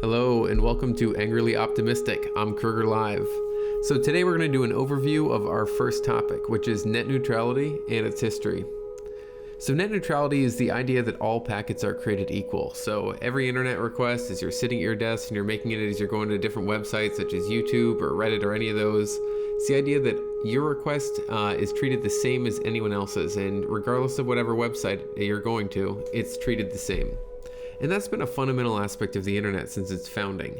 Hello and welcome to Angrily Optimistic. I'm krugerlive. So today we're going to do an overview of our first topic, which is net neutrality and its history. So net neutrality is the idea that all packets are created equal. So every internet request, as you're sitting at your desk and you're making it as you're going to different websites such as YouTube or Reddit or any of those, it's the idea that your request is treated the same as anyone else's, and regardless of whatever website you're going to, it's treated the same. And that's been a fundamental aspect of the internet since its founding.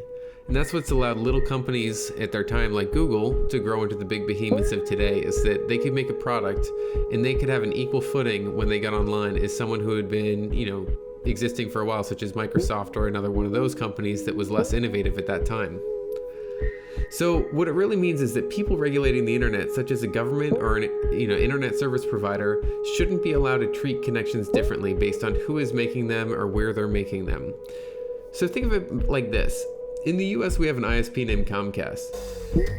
And that's what's allowed little companies at their time like Google to grow into the big behemoths of today, is that they could make a product and they could have an equal footing when they got online as someone who had been, existing for a while, such as Microsoft or another one of those companies that was less innovative at that time. So what it really means is that people regulating the internet, such as a government or an internet service provider, shouldn't be allowed to treat connections differently based on who is making them or where they're making them. So think of it like this. In the US, we have an ISP named Comcast.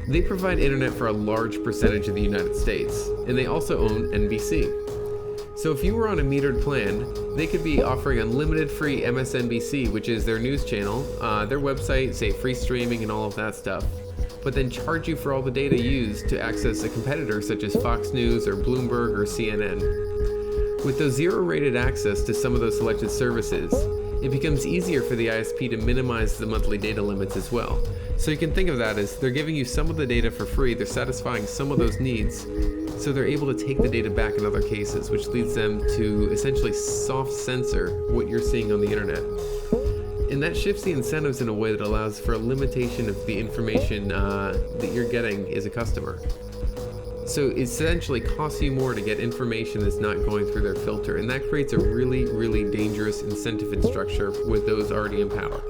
They provide internet for a large percentage of the United States, and they also own NBC. So if you were on a metered plan, they could be offering unlimited free MSNBC, which is their news channel, their website, say free streaming and all of that stuff, but then charge you for all the data used to access a competitor such as Fox News or Bloomberg or CNN. With those zero-rated access to some of those selected services, it becomes easier for the ISP to minimize the monthly data limits as well. So you can think of that as they're giving you some of the data for free, they're satisfying some of those needs, so they're able to take the data back in other cases, which leads them to essentially soft censor what you're seeing on the internet. And that shifts the incentives in a way that allows for a limitation of the information that you're getting as a customer. So it essentially costs you more to get information that's not going through their filter, and that creates a really, really dangerous incentive and structure with those already in power.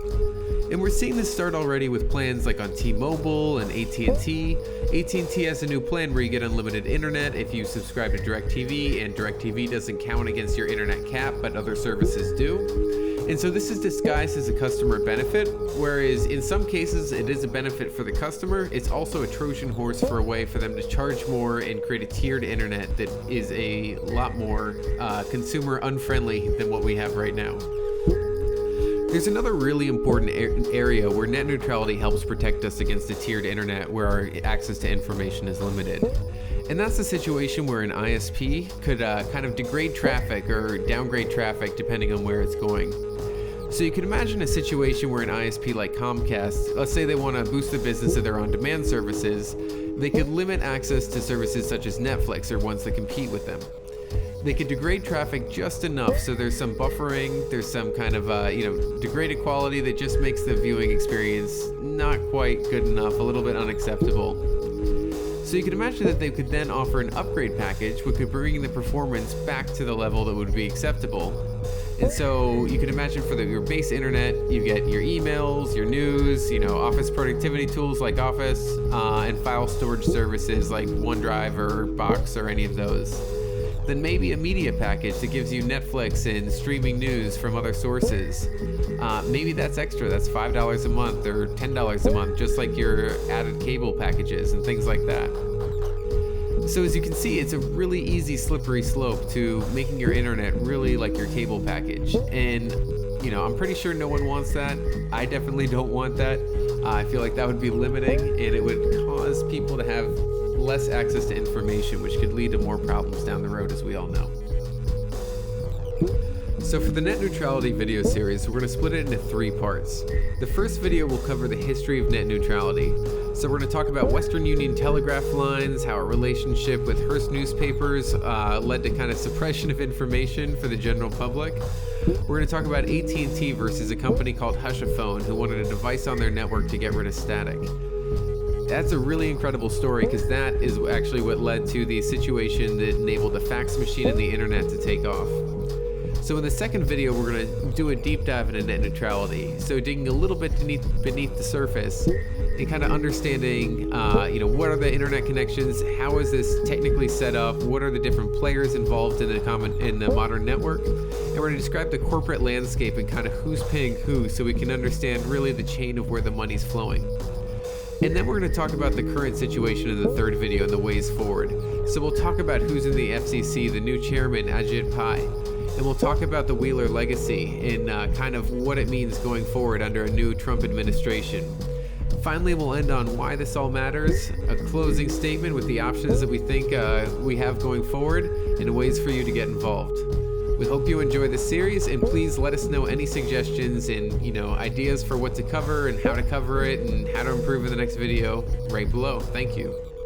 And we're seeing this start already with plans like on T-Mobile and AT&T. AT&T has a new plan where you get unlimited internet if you subscribe to DirecTV, and DirecTV doesn't count against your internet cap, but other services do. And so this is disguised as a customer benefit, whereas in some cases it is a benefit for the customer. It's also a Trojan horse for a way for them to charge more and create a tiered internet that is a lot more consumer unfriendly than what we have right now. There's another really important area where net neutrality helps protect us against a tiered internet where our access to information is limited. And that's the situation where an ISP could kind of degrade traffic or downgrade traffic depending on where it's going. So you can imagine a situation where an ISP like Comcast, let's say they want to boost the business of their on-demand services, they could limit access to services such as Netflix or ones that compete with them. They could degrade traffic just enough so there's some buffering, there's some kind of degraded quality that just makes the viewing experience not quite good enough, a little bit unacceptable. So you can imagine that they could then offer an upgrade package which could bring the performance back to the level that would be acceptable. And so you can imagine for your base internet, you get your emails, your news, office productivity tools like Office, and file storage services like OneDrive or Box or any of those. Then maybe a media package that gives you Netflix and streaming news from other sources. Maybe that's extra, that's $5 a month or $10 a month, just like your added cable packages and things like that. So as you can see, it's a really easy slippery slope to making your internet really like your cable package. And I'm pretty sure no one wants that. I definitely don't want that. I feel like that would be limiting, and it would cause people to have less access to information, which could lead to more problems down the road, as we all know. So for the net neutrality video series, we're going to split it into 3 parts. The first video will cover the history of net neutrality. So we're going to talk about Western Union telegraph lines, how a relationship with Hearst newspapers led to kind of suppression of information for the general public. We're going to talk about AT&T versus a company called Hushaphone who wanted a device on their network to get rid of static. That's a really incredible story because that is actually what led to the situation that enabled the fax machine and the internet to take off. So in the second video, we're going to do a deep dive into net neutrality. So digging a little bit beneath the surface and kind of understanding, what are the internet connections? How is this technically set up? What are the different players involved in the modern network? And we're going to describe the corporate landscape and kind of who's paying who so we can understand really the chain of where the money's flowing. And then we're going to talk about the current situation in the third video and the ways forward. So we'll talk about who's in the FCC, the new chairman, Ajit Pai. and we'll talk about the Wheeler legacy and kind of what it means going forward under a new Trump administration. Finally, we'll end on why this all matters, a closing statement with the options that we think we have going forward, and ways for you to get involved. We hope you enjoy the series, and please let us know any suggestions and ideas for what to cover and how to cover it and how to improve in the next video right below. Thank you.